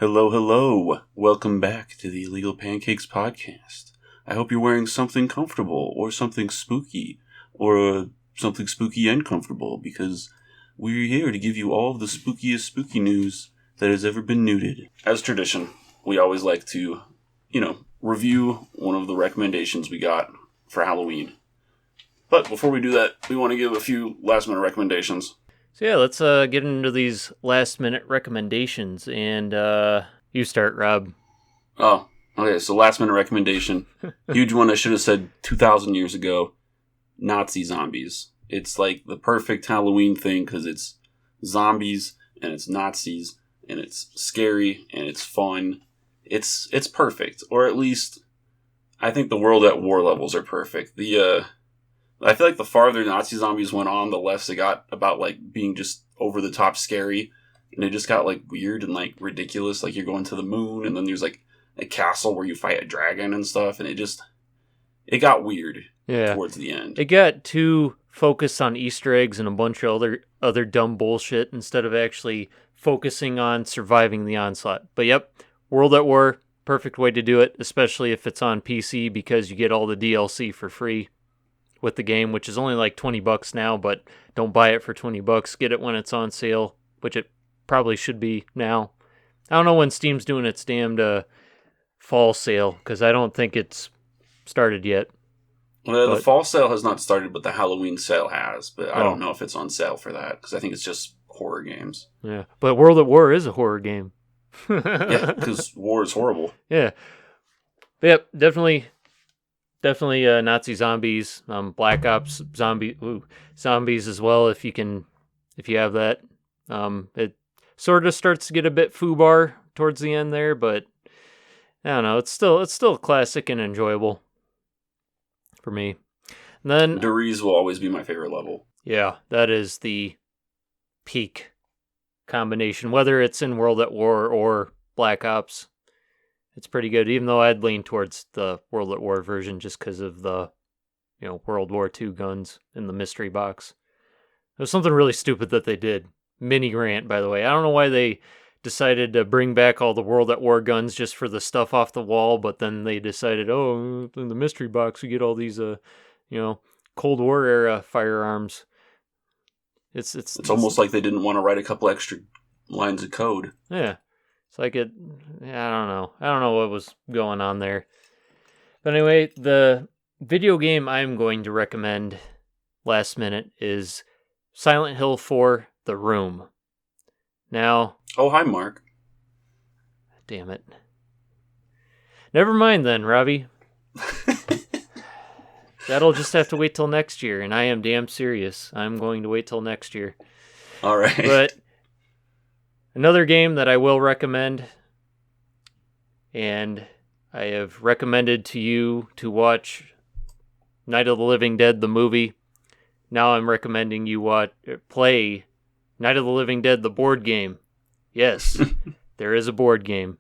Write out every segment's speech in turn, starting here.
Hello, hello. Welcome back to the Illegal Pancakes podcast. I hope you're wearing something comfortable or something spooky or something spooky and comfortable because we're here to give you all of the spookiest spooky news that has ever been newted. As tradition, we always like to, review one of the recommendations we got for Halloween. But before we do that, we want to give a few last minute recommendations. So yeah, let's get into these last-minute recommendations, and you start, Rob. Oh, okay, so last-minute recommendation. Huge one I should have said 2,000 years ago. Nazi zombies. It's like the perfect Halloween thing because it's zombies, and it's Nazis, and it's scary, and it's fun. It's perfect, or at least I think the World at War levels are perfect. I feel like the farther Nazi zombies went on, the less it got about, being just over-the-top scary. And it just got, weird and, ridiculous. Like, you're going to the moon, and then there's, a castle where you fight a dragon and stuff. And it got weird towards the end. It got too focused on Easter eggs and a bunch of other dumb bullshit instead of actually focusing on surviving the onslaught. But, yep, World at War, perfect way to do it, especially if it's on PC because you get all the DLC for free with the game, which is only $20 now, but don't buy it for $20. Get it when it's on sale, which it probably should be now. I don't know when Steam's doing its damned fall sale, because I don't think it's started yet. Well, the fall sale has not started, but the Halloween sale has. But I don't know if it's on sale for that, because I think it's just horror games. Yeah, but World at War is a horror game. Yeah, because war is horrible. Yeah. But yep, definitely Nazi zombies, Black Ops zombies as well. If you have that, it sort of starts to get a bit foobar towards the end there, but I don't know. It's still classic and enjoyable for me. And then Deriz will always be my favorite level. Yeah, that is the peak combination, whether it's in World at War or Black Ops. It's pretty good, even though I'd lean towards the World at War version just because of the, World War II guns in the mystery box. It was something really stupid that they did. Mini rant, by the way. I don't know why they decided to bring back all the World at War guns just for the stuff off the wall, but then they decided, in the mystery box we get all these, Cold War era firearms. It's almost like they didn't want to write a couple extra lines of code. Yeah. It's I don't know. I don't know what was going on there. But anyway, the video game I'm going to recommend last minute is Silent Hill 4: The Room. Now... Oh, hi, Mark. Damn it. Never mind then, Robbie. That'll just have to wait till next year, and I am damn serious. I'm going to wait till next year. All right. But... another game that I will recommend, and I have recommended to you to watch Night of the Living Dead, the movie. Now I'm recommending you play Night of the Living Dead, the board game. Yes, there is a board game.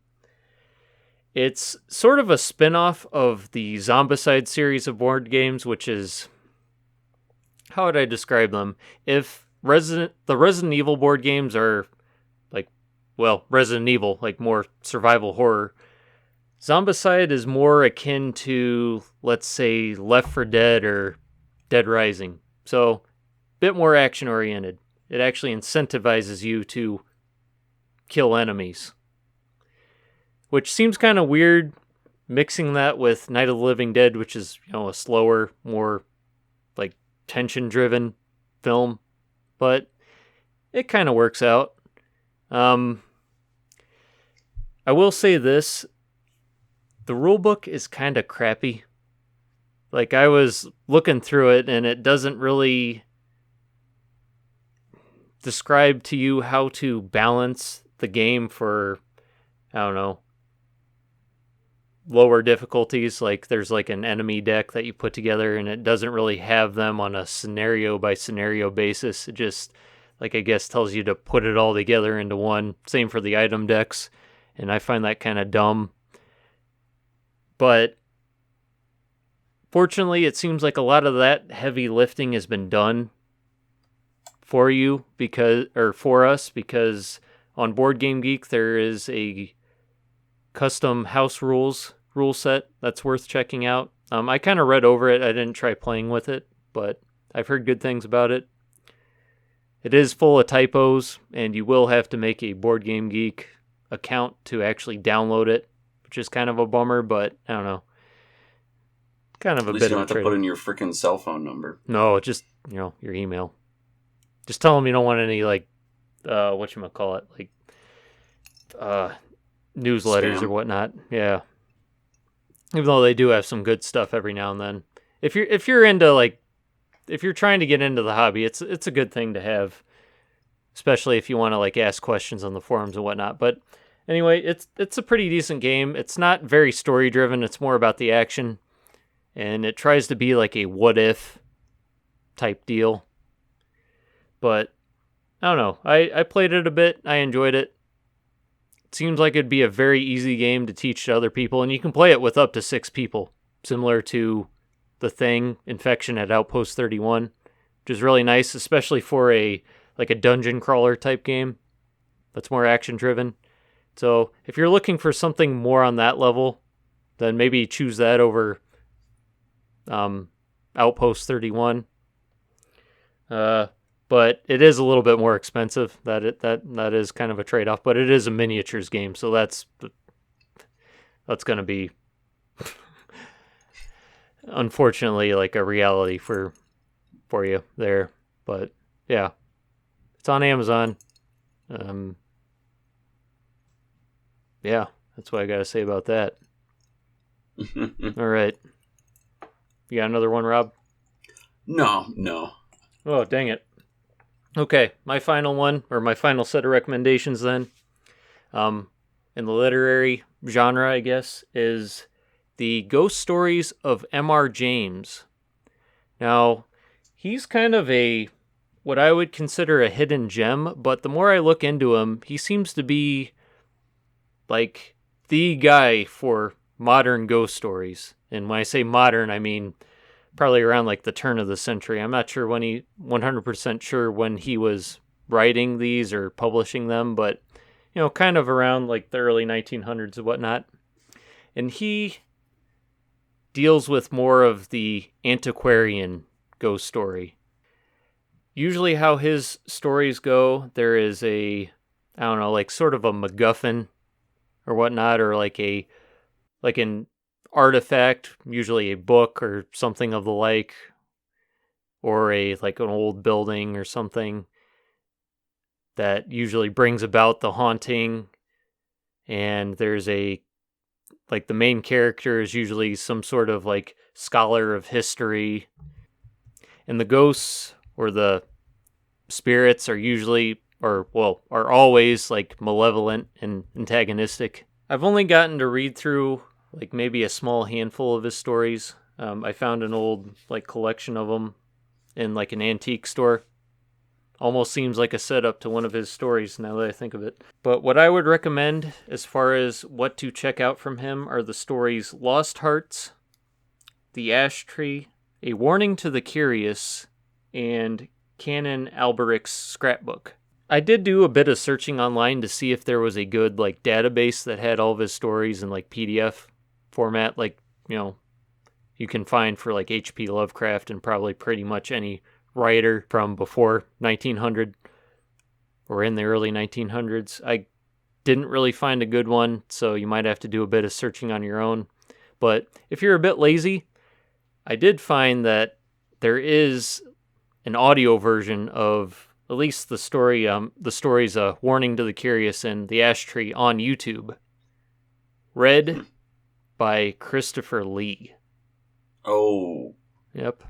It's sort of a spin-off of the Zombicide series of board games, which is... how would I describe them? If the Resident Evil board games are... Resident Evil, more survival horror. Zombicide is more akin to, let's say, Left 4 Dead or Dead Rising. So, a bit more action-oriented. It actually incentivizes you to kill enemies. Which seems kind of weird, mixing that with Night of the Living Dead, which is, a slower, more, tension-driven film. But it kind of works out. I will say this, the rulebook is kind of crappy. I was looking through it, and it doesn't really describe to you how to balance the game for, lower difficulties. There's an enemy deck that you put together, and it doesn't really have them on a scenario-by-scenario basis. It just, I guess, tells you to put it all together into one. Same for the item decks. And I find that kind of dumb. But fortunately, it seems like a lot of that heavy lifting has been done for us because on Board Game Geek there is a custom house rule set that's worth checking out. I kind of read over it. I didn't try playing with it, but I've heard good things about it. It is full of typos, and you will have to make a Board Game Geek account to actually download it, which is kind of a bummer, but I don't know. Kind of a bit of a At least you don't have to trade-off. put in your freaking cell phone number. No, just, your email. Just tell them you don't want any, whatchamacallit, newsletters Spam. or whatnot. Yeah. Even though they do have some good stuff every now and then. If you're into, if you're trying to get into the hobby, it's a good thing to have, especially if you want to ask questions on the forums and whatnot. But anyway, it's a pretty decent game. It's not very story driven. It's more about the action, and it tries to be like a what if type deal. But I don't know. I played it a bit. I enjoyed it. It seems like it'd be a very easy game to teach to other people, and you can play it with up to 6 people, similar to The Thing, Infection at Outpost 31, which is really nice, especially for a dungeon crawler type game that's more action driven. So if you're looking for something more on that level, then maybe choose that over Outpost 31. But it is a little bit more expensive. That is kind of a trade-off. But it is a miniatures game, so that's going to be, unfortunately, a reality for you there. But yeah, it's on Amazon. Yeah, that's what I got to say about that. All right, you got another one, Rob? No. Oh, dang it. Okay, my final one, or my final set of recommendations then, in the literary genre, I guess, is The Ghost Stories of M.R. James. Now, he's kind of what I would consider a hidden gem, but the more I look into him, he seems to be the guy for modern ghost stories. And when I say modern, I mean probably around the turn of the century. I'm not sure 100% sure when he was writing these or publishing them, but kind of around the early 1900s and whatnot. And he deals with more of the antiquarian ghost story. Usually how his stories go, there is sort of a MacGuffin or whatnot, or an artifact, usually a book or something of the like, or an old building or something that usually brings about the haunting. And there's the main character is usually some sort of scholar of history, and the ghosts or the spirits are usually are always malevolent and antagonistic. I've only gotten to read through maybe a small handful of his stories. I found an old collection of them in an antique store. Almost seems like a setup to one of his stories now that I think of it. But what I would recommend as far as what to check out from him are the stories Lost Hearts, The Ash Tree, A Warning to the Curious, and Canon Alberich's Scrapbook. I did do a bit of searching online to see if there was a good database that had all of his stories in PDF format, you can find for H.P. Lovecraft and probably pretty much any writer from before 1900 or in the early 1900s. I didn't really find a good one, so you might have to do a bit of searching on your own. But if you're a bit lazy, I did find that there is an audio version of at least the stories Warning to the Curious and The Ash Tree on YouTube, read by Christopher Lee. Oh. Yep.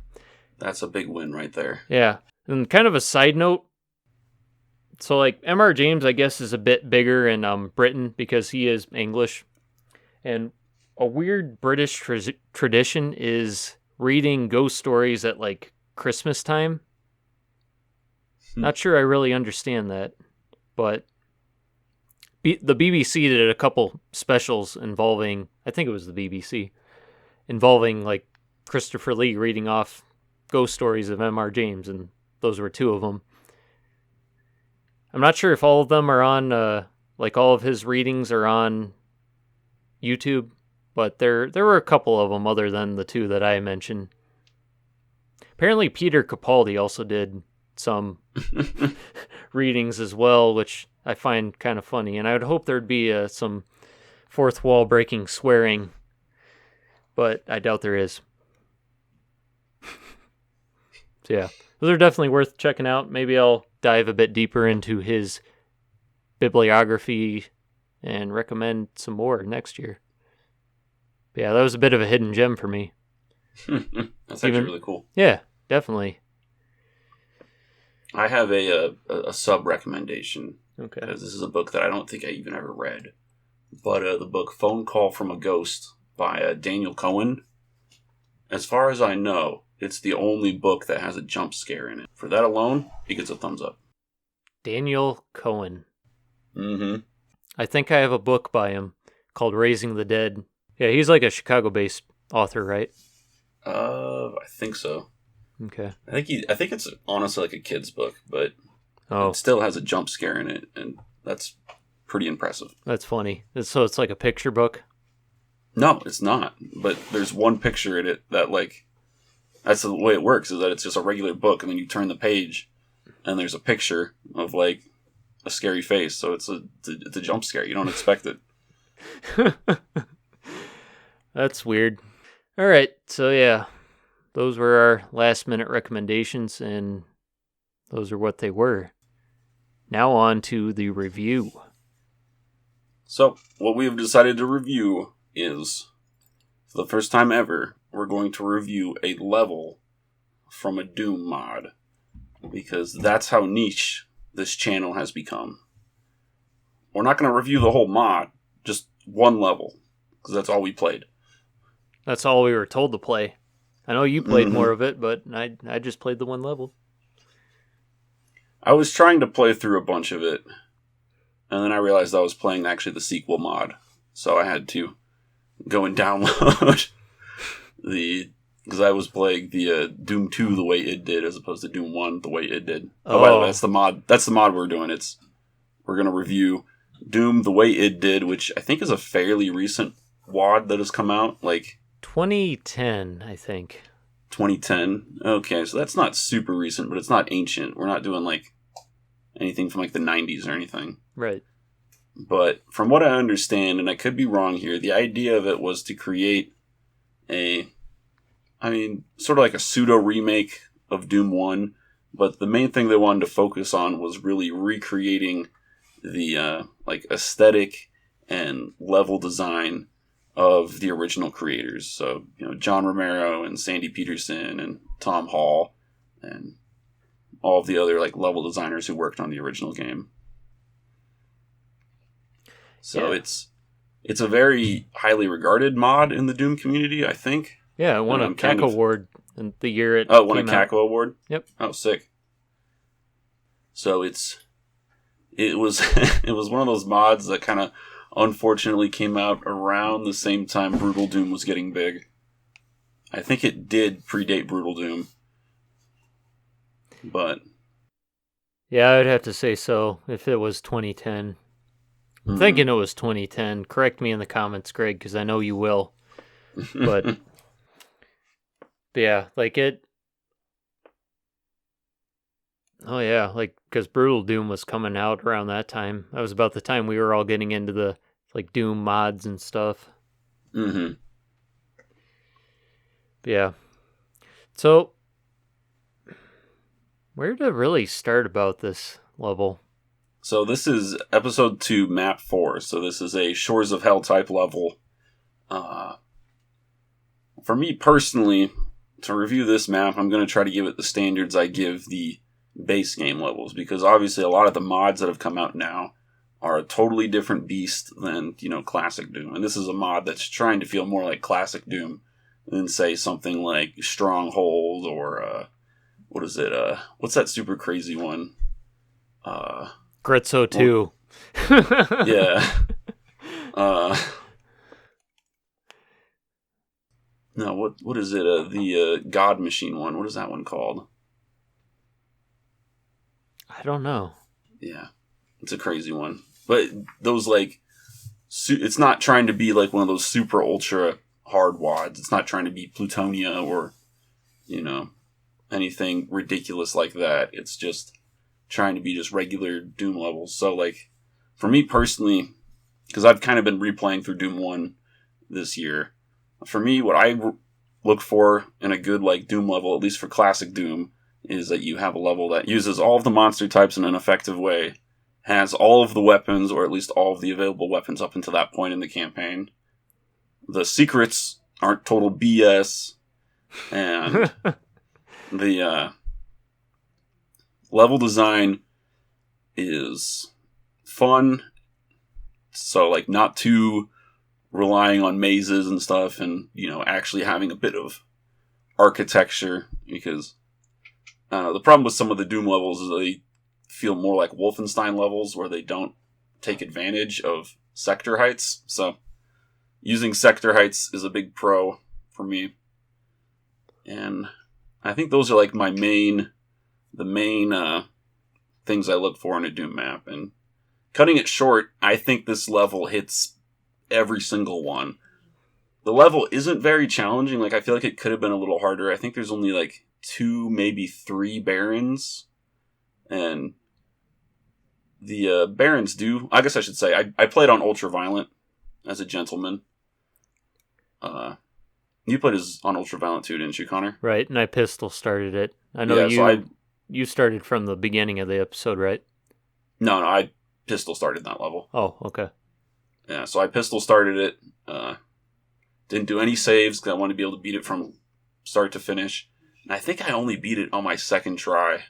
That's a big win right there. Yeah. And kind of a side note, so M.R. James, I guess, is a bit bigger in Britain because he is English. And a weird British tradition is reading ghost stories at Christmas time. Not sure I really understand that, but the BBC did a couple specials involving, I think it was the BBC, involving Christopher Lee reading off ghost stories of M.R. James, and those were 2 of them. I'm not sure if all of them are on, all of his readings are on YouTube, but there were a couple of them other than the two that I mentioned. Apparently Peter Capaldi also did some readings as well, which I find kind of funny, and I would hope there'd be some fourth wall breaking swearing, but I doubt there is. So yeah, those are definitely worth checking out. Maybe I'll dive a bit deeper into his bibliography and recommend some more next year. But yeah, that was a bit of a hidden gem for me. That's actually really cool. Yeah, definitely. I have a sub recommendation. Okay. This is a book that I don't think I even ever read. But the book Phone Call from a Ghost by Daniel Cohen. As far as I know, it's the only book that has a jump scare in it. For that alone, it gets a thumbs up. Daniel Cohen. Mm-hmm. I think I have a book by him called Raising the Dead. Yeah, he's like a Chicago-based author, right? I think so. Okay. I think it's honestly like a kid's book, but Oh, it still has a jump scare in it, and that's pretty impressive. that's funny. So it's like a picture book? No, it's not. But there's one picture in it that, like, that's the way it works, is that it's just a regular book, and then you turn the page, and there's a picture of, like, a scary face. So it's a jump scare. You don't expect it. That's weird. All right, so yeah, those were our last-minute recommendations, and those are what they were. Now on to the review. So, what we have decided to review is, for the first time ever, we're going to review a level from a Doom mod. Because that's how niche this channel has become. We're not going to review the whole mod, just one level. Because that's all we played. That's all we were told to play. I know you played more of it, but I just played the one level. I was trying to play through a bunch of it. And then I realized I was playing actually the sequel mod. So I had to go and download because I was playing the Doom 2 the way it did, as opposed to Doom 1 the way it did. Oh, by the way, that's the mod. That's the mod we're doing. We're gonna review Doom the way it did, which I think is a fairly recent WAD that has come out, like 2010, I think. 2010. Okay, so that's not super recent, but it's not ancient. We're not doing like anything from like the 90s or anything. Right. But from what I understand, and I could be wrong here, the idea of it was to create sort of like a pseudo remake of Doom 1, but the main thing they wanted to focus on was really recreating the aesthetic and level design of the original creators. So, John Romero and Sandy Peterson and Tom Hall and all of the other level designers who worked on the original game. So yeah. it's a very highly regarded mod in the Doom community, I think. Yeah, it won a CAC award in the year it won a CAC award? Yep. Oh, sick. So it was it was one of those mods that kind of unfortunately came out around the same time Brutal Doom was getting big. I think it did predate Brutal Doom. But yeah, I would have to say so if it was 2010. I'm thinking it was 2010. Correct me in the comments, Greg, because I know you will. But yeah, oh yeah, because Brutal Doom was coming out around that time. That was about the time we were all getting into the Doom mods and stuff. Mm-hmm. But yeah. So where to really start about this level? So this is episode 2, map 4. So this is a Shores of Hell type level. For me personally, to review this map, I'm going to try to give it the standards I give the base game levels, because obviously a lot of the mods that have come out now are a totally different beast than, classic Doom. And this is a mod that's trying to feel more like classic Doom than, say, something like Stronghold or, what is it? What's that super crazy one? Gritzo 2. Yeah. No, what is it? The God Machine one. What is that one called? I don't know. Yeah. It's a crazy one. But those, it's not trying to be like one of those super ultra hard WODs. It's not trying to be Plutonia or, anything ridiculous like that. It's just trying to be just regular Doom levels. So, like, for me personally, because I've kind of been replaying through Doom 1 this year, for me, what I look for in a good, like, Doom level, at least for classic Doom, is that you have a level that uses all of the monster types in an effective way, has all of the weapons, or at least all of the available weapons up until that point in the campaign. The secrets aren't total BS, and the level design is fun, so, like, not too relying on mazes and stuff, and, actually having a bit of architecture, because the problem with some of the Doom levels is they feel more like Wolfenstein levels, where they don't take advantage of sector heights. So using sector heights is a big pro for me. And I think those are like the main things I look for in a Doom map. And cutting it short, I think this level hits every single one. The level isn't very challenging. Like, I feel like it could have been a little harder. I think there's only like 2, maybe 3 Barons. And the Barons do... I guess I should say, I played on Ultraviolent as a gentleman. You played on Ultraviolent too, didn't you, Connor? Right, and I pistol started it. I know you started from the beginning of the episode, right? No, I pistol started that level. Oh, okay. Yeah, so I pistol started it. Didn't do any saves because I wanted to be able to beat it from start to finish. And I think I only beat it on my second try.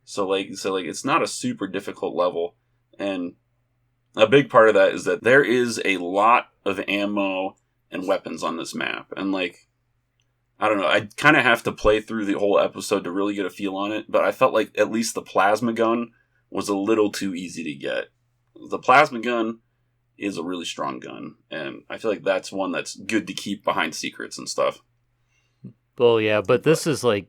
So it's not a super difficult level. And a big part of that is that there is a lot of ammo and weapons on this map. And, like, I don't know, I kind of have to play through the whole episode to really get a feel on it. But I felt like at least the plasma gun was a little too easy to get. The plasma gun is a really strong gun. And I feel like that's one that's good to keep behind secrets and stuff. Well, yeah, but this is like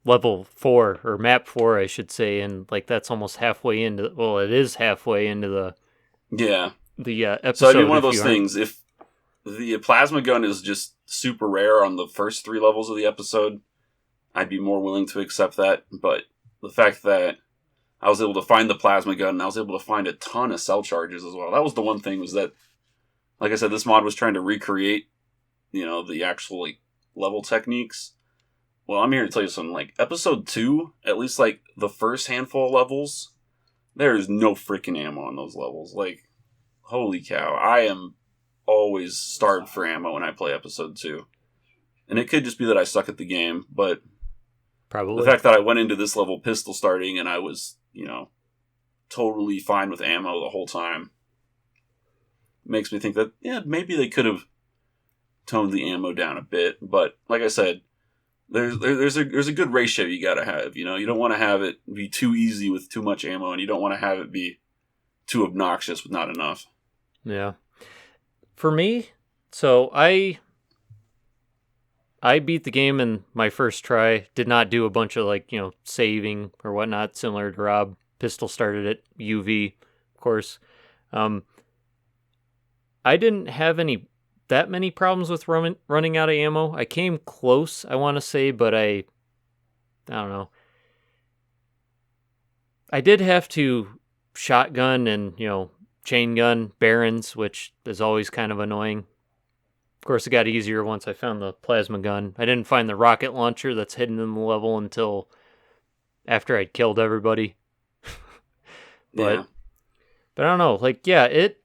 level 4, or map 4, I should say, and like that's almost halfway into. Well, it is halfway into the episode. So it'd be one of those things. If the plasma gun is just super rare on the first 3 levels of the episode, I'd be more willing to accept that. But the fact that I was able to find the plasma gun, and I was able to find a ton of cell charges as well. That was the one thing, was that, like I said, this mod was trying to recreate, the actual, like, level techniques. Well, I'm here to tell you something. Like, episode 2, at least, like, the first handful of levels, there is no freaking ammo on those levels. Like, holy cow. I am always starved for ammo when I play episode 2. And it could just be that I suck at the game, but probably the fact that I went into this level pistol starting and I was, totally fine with ammo the whole time makes me think that, yeah, maybe they could have toned the ammo down a bit. But like I said, there's a good ratio you gotta have. You don't want to have it be too easy with too much ammo, and you don't want to have it be too obnoxious with not enough. Yeah. For me, so I beat the game in my first try. Did not do a bunch of saving or whatnot, similar to Rob. Pistol started it, UV, of course. I didn't have that many problems with running out of ammo. I came close, I want to say, but I don't know. I did have to shotgun and, chain gun Barons, which is always kind of annoying. Of course, it got easier once I found the plasma gun. I didn't find the rocket launcher that's hidden in the level until after I'd killed everybody. But I don't know. Like, yeah, it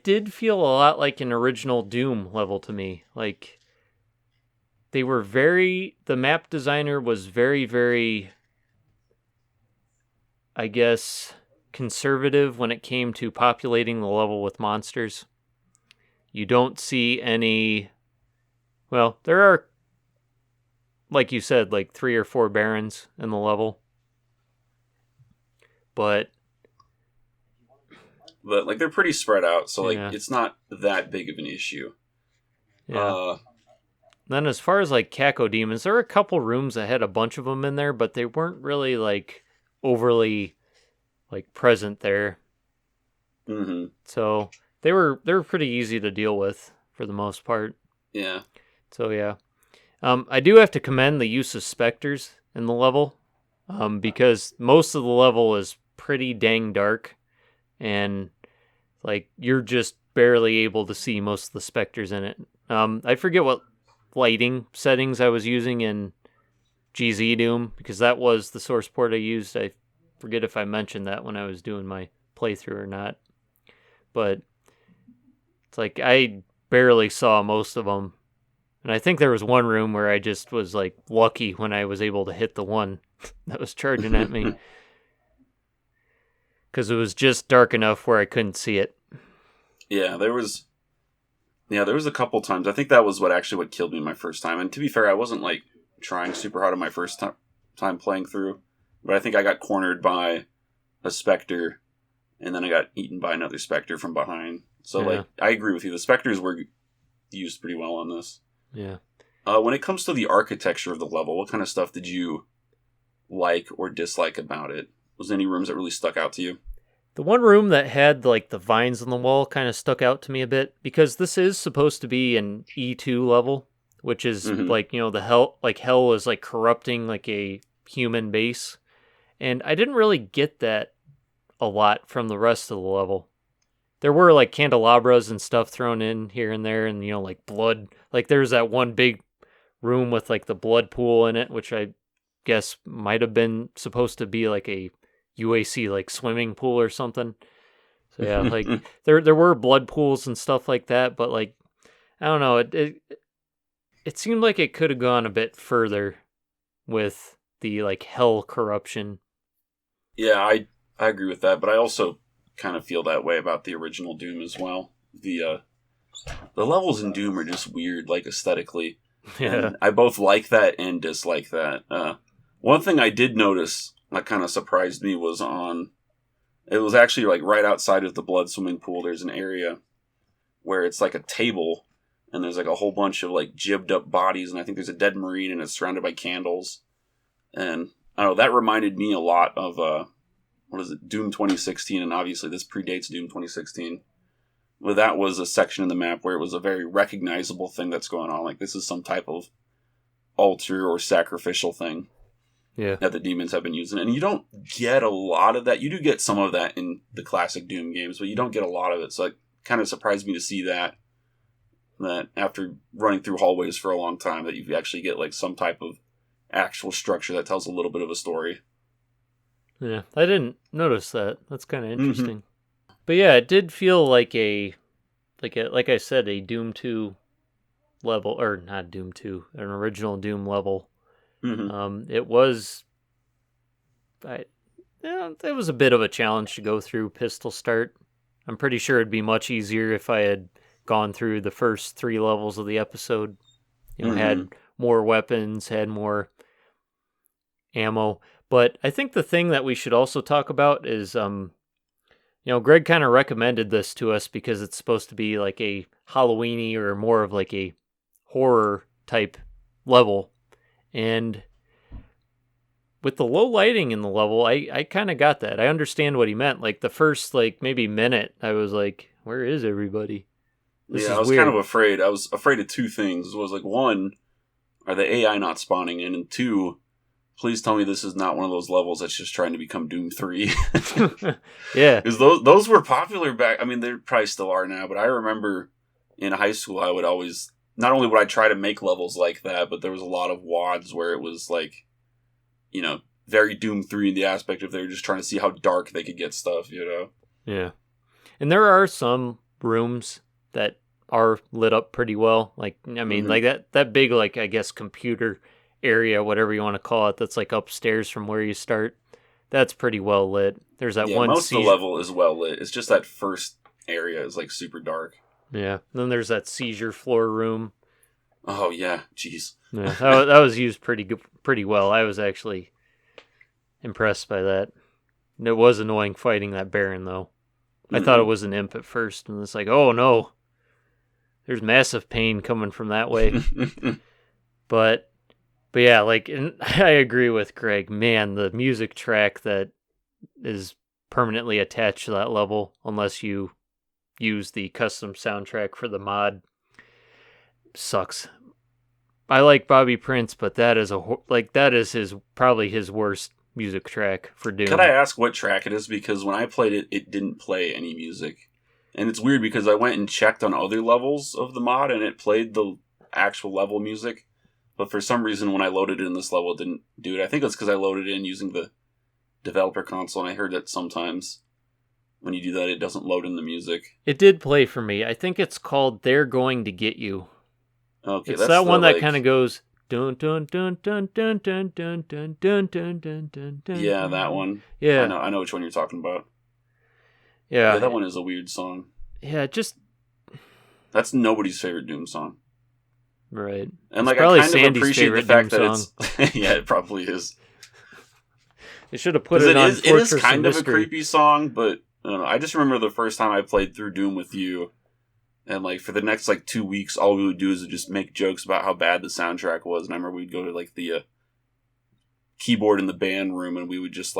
did feel a lot like an original Doom level to me. Like, the map designer was very, very, I guess, conservative when it came to populating the level with monsters. You don't see any, well, there are, like you said, like 3 or 4 Barons in the level. But like, they're pretty spread out, so it's not that big of an issue. Yeah. Then as far as like Cacodemons, there were a couple rooms that had a bunch of them in there, but they weren't really like overly like present there. Mm-hmm. So they were pretty easy to deal with for the most part. Yeah. So yeah. I do have to commend the use of specters in the level, because most of the level is pretty dang dark, and like you're just barely able to see most of the specters in it. I forget what lighting settings I was using in GZ Doom, because that was the source port I used. I forget if I mentioned that when I was doing my playthrough or not, but it's like I barely saw most of them. And I think there was one room where I just was like lucky when I was able to hit the one that was charging at me, because it was just dark enough where I couldn't see it. Yeah, there was a couple times. I think that was what killed me my first time. And to be fair, I wasn't like trying super hard on my first time playing through, but I think I got cornered by a Spectre, and then I got eaten by another Spectre from behind. So like, I agree with you. The Spectres were used pretty well on this. Yeah. When it comes to the architecture of the level, what kind of stuff did you like or dislike about it? Was there any rooms that really stuck out to you? The one room that had like the vines on the wall kind of stuck out to me a bit, because this is supposed to be an E2 level, which is like, the hell is like corrupting like a human base. And I didn't really get that a lot from the rest of the level. There were like candelabras and stuff thrown in here and there, and like blood. Like there's that one big room with like the blood pool in it, which I guess might have been supposed to be like a UAC like swimming pool or something. So yeah, like there were blood pools and stuff like that, but like I don't know, it seemed like it could have gone a bit further with the like hell corruption. Yeah, I agree with that, but I also kind of feel that way about the original Doom as well. The levels in Doom are just weird, like aesthetically. Yeah. And I both like that and dislike that. One thing I did notice that kind of surprised me was it was actually like right outside of the blood swimming pool. There's an area where it's like a table, and there's like a whole bunch of like jibbed up bodies, and I think there's a dead Marine, and it's surrounded by candles. And I don't know, that reminded me a lot of Doom 2016, and obviously this predates Doom 2016. Well, that was a section in the map where it was a very recognizable thing that's going on. Like, this is some type of altar or sacrificial thing that the demons have been using. And you don't get a lot of that. You do get some of that in the classic Doom games, but you don't get a lot of it. So it kind of surprised me to see that after running through hallways for a long time, that you actually get like some type of actual structure that tells a little bit of a story. Yeah, I didn't notice that. That's kind of interesting. But yeah, it did feel like like I said, a Doom 2 level, or not Doom 2, an original Doom level. It was, it was a bit of a challenge to go through Pistol Start. I'm pretty sure it'd be much easier if I had gone through the first 3 levels of the episode. Had more weapons, had more ammo. But I think the thing that we should also talk about is, Greg kind of recommended this to us because it's supposed to be like a Halloween-y or more of like a horror type level. And with the low lighting in the level, I kind of got that. I understand what he meant. Like the first like maybe minute, I was like, where is everybody? I was kind of afraid. I was afraid of 2 things. It was like, 1, are the AI not spawning in? And 2, please tell me this is not one of those levels that's just trying to become Doom 3. Yeah. Because those were popular back... I mean, they probably still are now, but I remember in high school I would always... Not only would I try to make levels like that, but there was a lot of WODs where it was like, very Doom 3 in the aspect of they were just trying to see how dark they could get stuff, Yeah. And there are some rooms that are lit up pretty well. Like, I mean, like that big, like, I guess, computer area, whatever you want to call it, that's like upstairs from where you start. That's pretty well lit. There's that one. Most of the level is well lit. It's just that first area is like super dark. Yeah. And then there's that seizure floor room. Oh yeah, jeez. Yeah, that was used pretty well. I was actually impressed by that. And it was annoying fighting that Baron though. I thought it was an imp at first, and it's like, oh no, there's massive pain coming from that way. But yeah, like, and I agree with Greg. Man, the music track that is permanently attached to that level unless you use the custom soundtrack for the mod. Sucks. I like Bobby Prince, but that is probably his worst music track for Doom. Could I ask what track it is? Because when I played it, it didn't play any music. And it's weird because I went and checked on other levels of the mod and it played the actual level music. But for some reason, when I loaded it in this level, it didn't do it. I think it's because I loaded it in using the developer console, and I heard that sometimes when you do that, it doesn't load in the music. It did play for me. I think it's called They're Going to Get You. Okay, it's that one that kind of goes dun dun dun dun dun dun dun dun dun dun dun dun dun. Yeah, that one. Yeah, I know which one you're talking about. Yeah, that one is a weird song. Yeah, that's nobody's favorite Doom song. Right. And like, I kind of appreciate the fact that it's yeah, it probably is. They should have put it on. It is kind of a creepy song, but I don't know. I just remember the first time I played through Doom with you. And, like, for the next, 2 weeks, all we would do is just make jokes about how bad the soundtrack was. And I remember we'd go to, the keyboard in the band room, and we would just,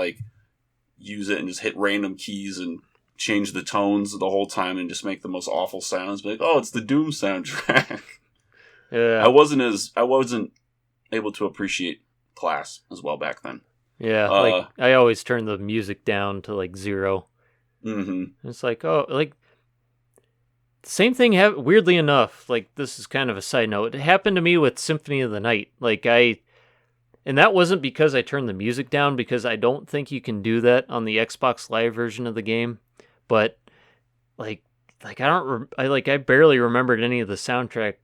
use it and just hit random keys and change the tones the whole time and just make the most awful sounds. Be like, oh, it's the Doom soundtrack. Yeah. I wasn't able to appreciate Class as well back then. Yeah, I always turn the music down to, 0. Mm-hmm. It's same thing, weirdly enough, this is kind of a side note, it happened to me with Symphony of the Night. And that wasn't because I turned the music down, because I don't think you can do that on the Xbox Live version of the game. But, I barely remembered any of the soundtrack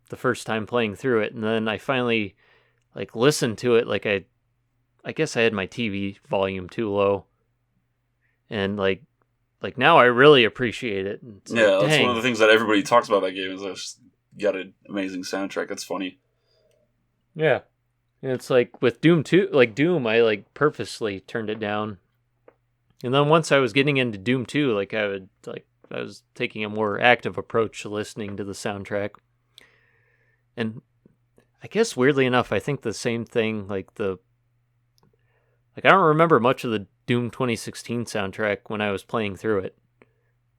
the first time playing through it. And then I finally, listened to it, I guess I had my TV volume too low. And, now I really appreciate it. Yeah, that's one of the things that everybody talks about that game is it's got an amazing soundtrack. That's funny. Yeah. And it's with Doom 2, Doom, I purposely turned it down. And then once I was getting into Doom 2, I was taking a more active approach to listening to the soundtrack. And I guess weirdly enough, I think the same thing, I don't remember much of the Doom 2016 soundtrack when I was playing through it.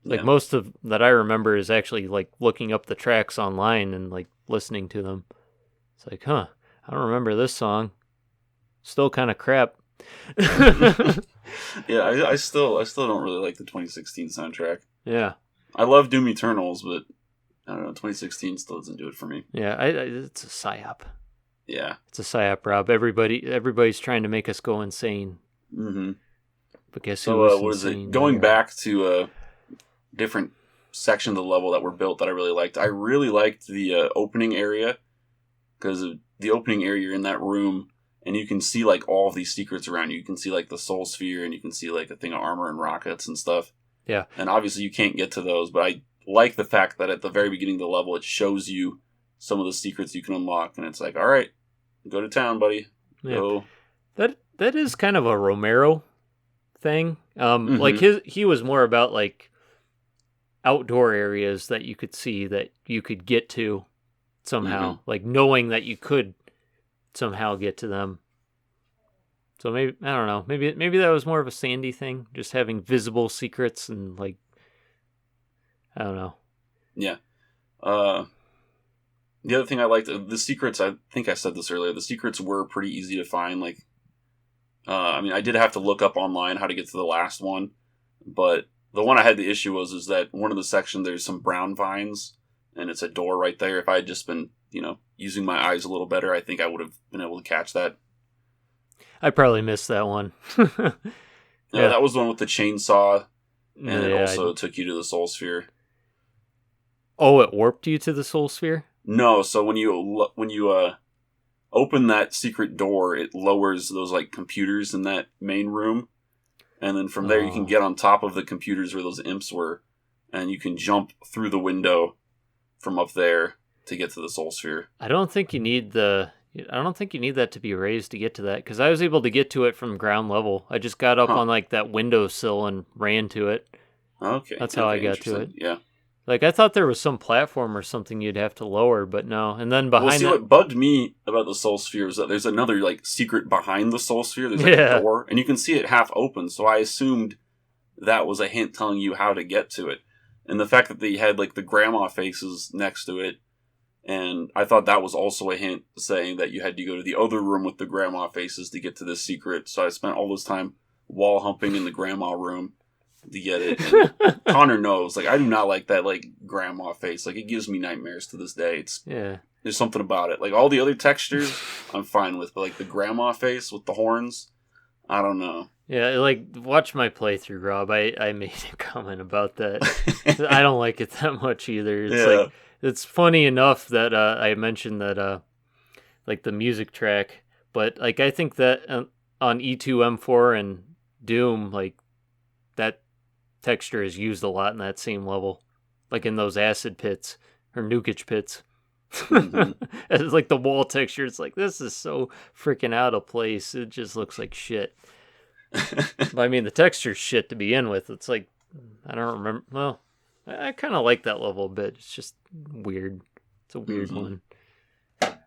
Most of that I remember is actually looking up the tracks online and listening to them. It's I don't remember this song. Still kind of crap. Yeah, I still don't really like the 2016 soundtrack. Yeah. I love Doom Eternals, but I don't know, 2016 still doesn't do it for me. Yeah, it's a psyop. Yeah. It's a psyop, Rob. Everybody's trying to make us go insane. Mm-hmm. But guess who was what insane? is it? Going back to different sections of the level that were built that I really liked. I really liked the opening area, because the opening area, you're in that room, and you can see all of these secrets around you. You can see the Soul Sphere, and you can see a thing of armor and rockets and stuff. Yeah. And obviously you can't get to those, but I like the fact that at the very beginning of the level, it shows you some of the secrets you can unlock, and it's all right, go to town, buddy. Yeah. Go. That is kind of a Romero thing. He was more about outdoor areas that you could see, that you could get to somehow, knowing that you could somehow get to them. So maybe, I don't know, maybe that was more of a Sandy thing, just having visible secrets and I don't know. Yeah. The other thing I liked, the secrets, I think I said this earlier, the secrets were pretty easy to find. I did have to look up online how to get to the last one, but the one I had the issue is that one of the sections, there's some brown vines, and it's a door right there. If I had just been, using my eyes a little better, I think I would have been able to catch that. I probably missed that one. Yeah, that was the one with the chainsaw, and it also took you to the Soul Sphere. Oh, it warped you to the Soul Sphere? No, so when you open that secret door, it lowers those computers in that main room, and then from there you can get on top of the computers where those imps were, and you can jump through the window from up there to get to the Soul Sphere. I don't think you need that to be raised to get to that, because I was able to get to it from ground level. I just got up on that windowsill and ran to it. Okay. That's how I got to it. Yeah. I thought there was some platform or something you'd have to lower, but no. And then behind what bugged me about the Soul Sphere is that there's another secret behind the Soul Sphere. There's a door, and you can see it half open. So I assumed that was a hint telling you how to get to it. And the fact that they had like the grandma faces next to it, and I thought that was also a hint saying that you had to go to the other room with the grandma faces to get to this secret. So I spent all this time wall humping in the grandma room to get it. And Connor knows, like, I do not like that, like, grandma face. Like, it gives me nightmares to this day. There's something about it. Like, all the other textures, I'm fine with. But, like, the grandma face with the horns, I don't know. Yeah, like, watch my playthrough, Rob. I made a comment about that. I don't like it that much either. It's like, it's funny enough that I mentioned that, like, the music track. But, like, I think that on E2M4 and Doom, like, that texture is used a lot in that same level. Like, in those acid pits, or nukage pits. Mm-hmm. It's like the wall texture. It's like, this is so freaking out of place. It just looks like shit. But I mean, the texture's shit to begin with. It's like, I don't remember. Well, I kind of like that level a bit. It's just weird. It's a weird one. But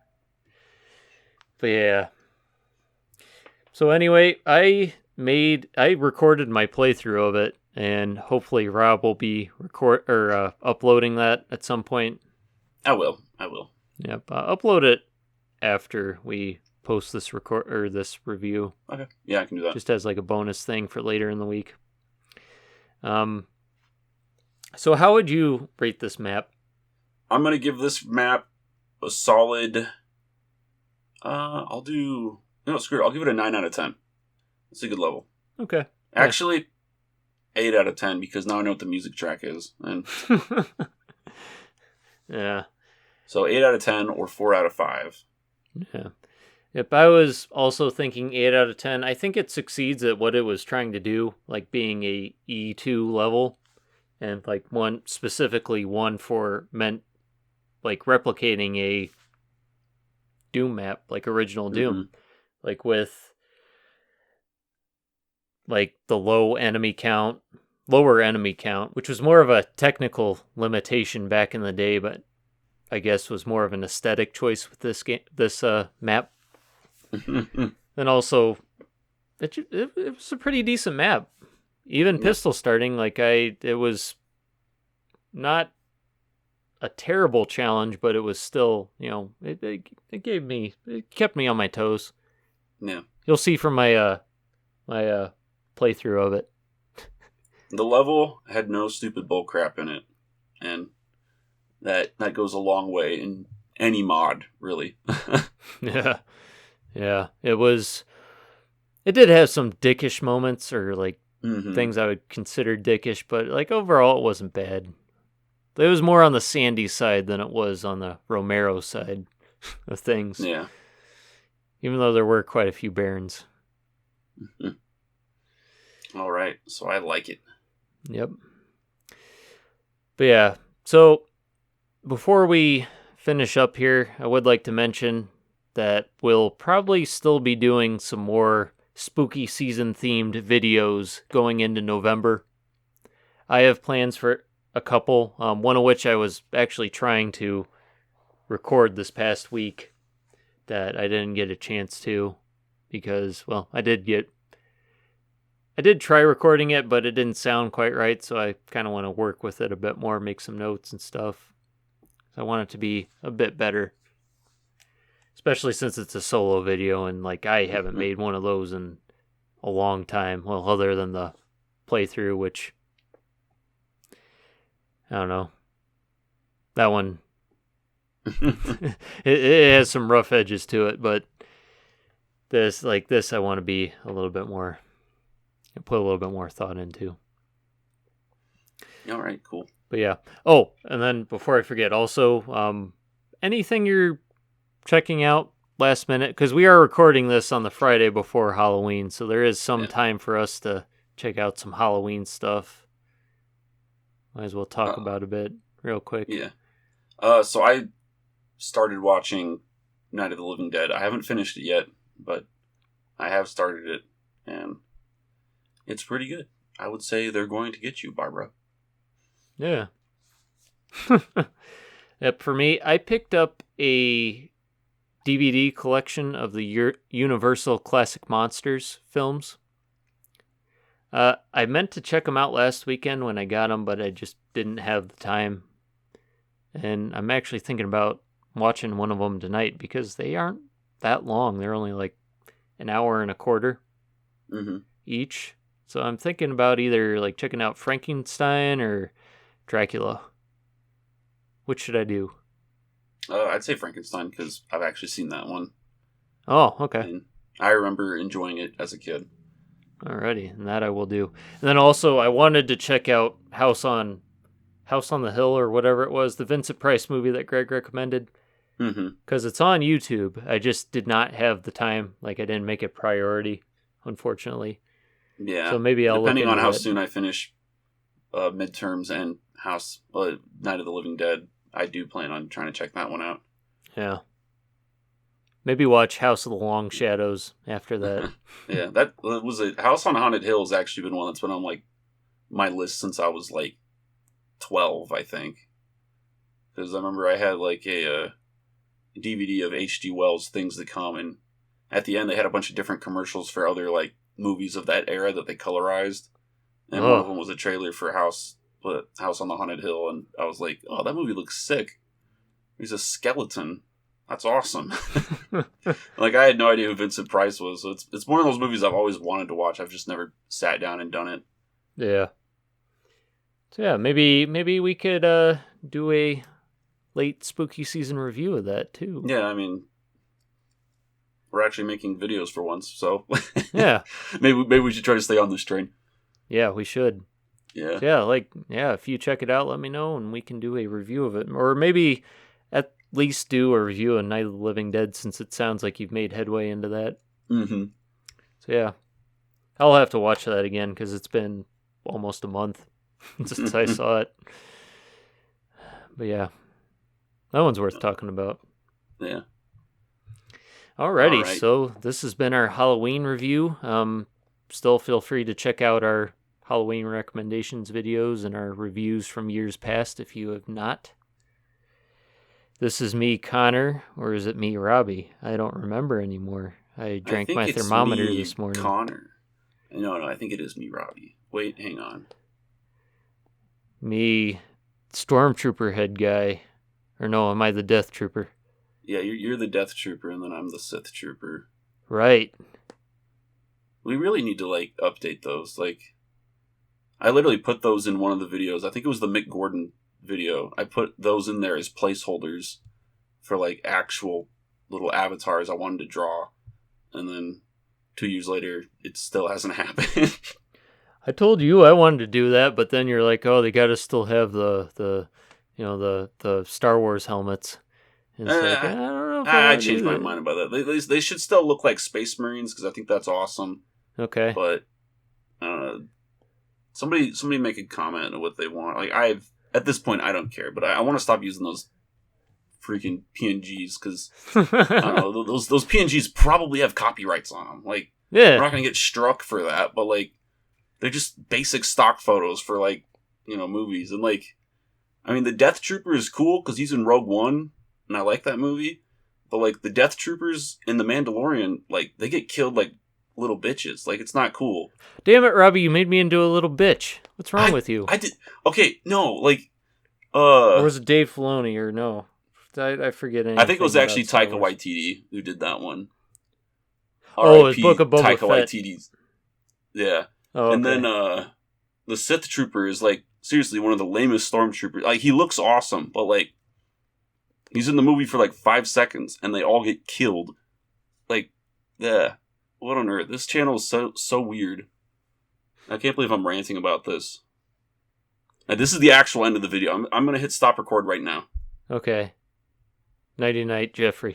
yeah. So anyway, I recorded my playthrough of it, and hopefully Rob will be uploading that at some point. I will. Yep, upload it after we post this this review. Okay. Yeah, I can do that. Just as like a bonus thing for later in the week. So how would you rate this map? I'm gonna give this map a solid. I'll do. No, screw it. I'll give it a 9 out of 10. It's a good level. Okay. Actually, 8 out of 10 because now I know what the music track is. And yeah. So 8 out of 10 or 4 out of 5. Yeah. Yep, I was also thinking 8 out of 10. I think it succeeds at what it was trying to do, like being a E2 level, and like one for meant like replicating a Doom map, like original Doom, like with like the lower enemy count, which was more of a technical limitation back in the day, but I guess was more of an aesthetic choice with this map. And also, it was a pretty decent map. Even pistol starting, like it was not a terrible challenge, but it was still, it kept me on my toes. Yeah, you'll see from my my playthrough of it. The level had no stupid bullcrap in it, and that goes a long way in any mod, really. Yeah. It did have some dickish moments, or like things I would consider dickish, but like overall it wasn't bad. It was more on the Sandy side than it was on the Romero side of things. Yeah. Even though there were quite a few Barons. All right, so I like it. Yep. But yeah, so before we finish up here, I would like to mention that we'll probably still be doing some more spooky season themed videos going into November. I have plans for a couple, one of which I was actually trying to record this past week that I didn't get a chance to because, well, I did try recording it, but it didn't sound quite right, so I kind of want to work with it a bit more, make some notes and stuff. So I want it to be a bit better. Especially since it's a solo video, and like I haven't made one of those in a long time. Well, other than the playthrough, which I don't know. That one it has some rough edges to it, but this I want to be a little bit more, put a little bit more thought into. All right, cool. But yeah. Oh, and then before I forget, also, anything you're checking out last minute, because we are recording this on the Friday before Halloween, so there is some time for us to check out some Halloween stuff. Might as well talk about a bit real quick. Yeah. So I started watching Night of the Living Dead. I haven't finished it yet, but I have started it, and it's pretty good. I would say they're going to get you, Barbara. Yeah. Yep, for me, I picked up a DVD collection of the Universal Classic Monsters films. I meant to check them out last weekend when I got them, but I just didn't have the time. And I'm actually thinking about watching one of them tonight because they aren't that long. They're only like an hour and a quarter each. So I'm thinking about either like checking out Frankenstein or Dracula. Which should I do? I'd say Frankenstein because I've actually seen that one. Oh, okay. And I remember enjoying it as a kid. Alrighty, and that I will do. And then also, I wanted to check out House on the Hill or whatever it was, the Vincent Price movie that Greg recommended. Because it's on YouTube. I just did not have the time. Like, I didn't make it priority, unfortunately. Yeah. So maybe I'll depending look on how into it. soon I finish midterms and Night of the Living Dead, I do plan on trying to check that one out. Yeah. Maybe watch House of the Long Shadows after that. Yeah, that was a House on Haunted Hill has actually been one that's been on like my list since I was like 12, I think. Because I remember I had like a DVD of H.G. Wells' Things to Come, and at the end they had a bunch of different commercials for other like movies of that era that they colorized, and one of them was a trailer for House on the Haunted Hill, and I was like, oh, that movie looks sick. He's a skeleton. That's awesome. Like, I had no idea who Vincent Price was, so it's one of those movies I've always wanted to watch. I've just never sat down and done it. Yeah. So yeah, maybe we could do a late spooky season review of that too. Yeah, I mean, we're actually making videos for once, so yeah, maybe we should try to stay on this train. Yeah, we should. Yeah. So yeah, if you check it out, let me know and we can do a review of it, or maybe at least do a review of Night of the Living Dead, since it sounds like you've made headway into that. So yeah, I'll have to watch that again because it's been almost a month since I saw it. But yeah, that one's worth talking about. Yeah. Alrighty, All right. So this has been our Halloween review. Still feel free to check out our Halloween recommendations videos and our reviews from years past if you have not. This is me, Connor, or is it me, Robbie? I don't remember anymore. I drank my thermometer this morning. Connor. No, I think it is me, Robbie. Wait, hang on. Me, Stormtrooper head guy. Or no, am I the Death Trooper? Yeah, you're the Death Trooper, and then I'm the Sith Trooper. Right. We really need to, like, update those. Like, I literally put those in one of the videos. I think it was the Mick Gordon video. I put those in there as placeholders for, like, actual little avatars I wanted to draw. And then 2 years later, it still hasn't happened. I told you I wanted to do that, but then you're like, oh, they got to still have the Star Wars helmets. And it's like, I don't know if I changed my mind about that. They should still look like Space Marines, because I think that's awesome. Okay. But somebody make a comment on what they want. Like, at this point, I don't care, but I want to stop using those freaking PNGs, because I don't know, those PNGs probably have copyrights on them. Like, yeah, we're not gonna get struck for that, but like, they're just basic stock photos for, like, movies. And like, I mean, the Death Trooper is cool because he's in Rogue One, and I like that movie. But like, the Death Troopers in The Mandalorian, like, they get killed like little bitches. Like, it's not cool. Damn it, Robbie, you made me into a little bitch. What's wrong with you? I did. Okay, no, like, or was it Dave Filoni, or no? I forget anything. I think it was actually Taika Waititi who did that one. Oh, it's Book of Boba Taika Fett. Waititi's. Yeah. Oh, okay. And then the Sith Trooper is, like, seriously one of the lamest stormtroopers. Like, he looks awesome, but like, he's in the movie for like 5 seconds and they all get killed. Like, yeah. What on earth? This channel is so weird. I can't believe I'm ranting about this. And this is the actual end of the video. I'm going to hit stop record right now. Okay. Nighty night, Jeffrey.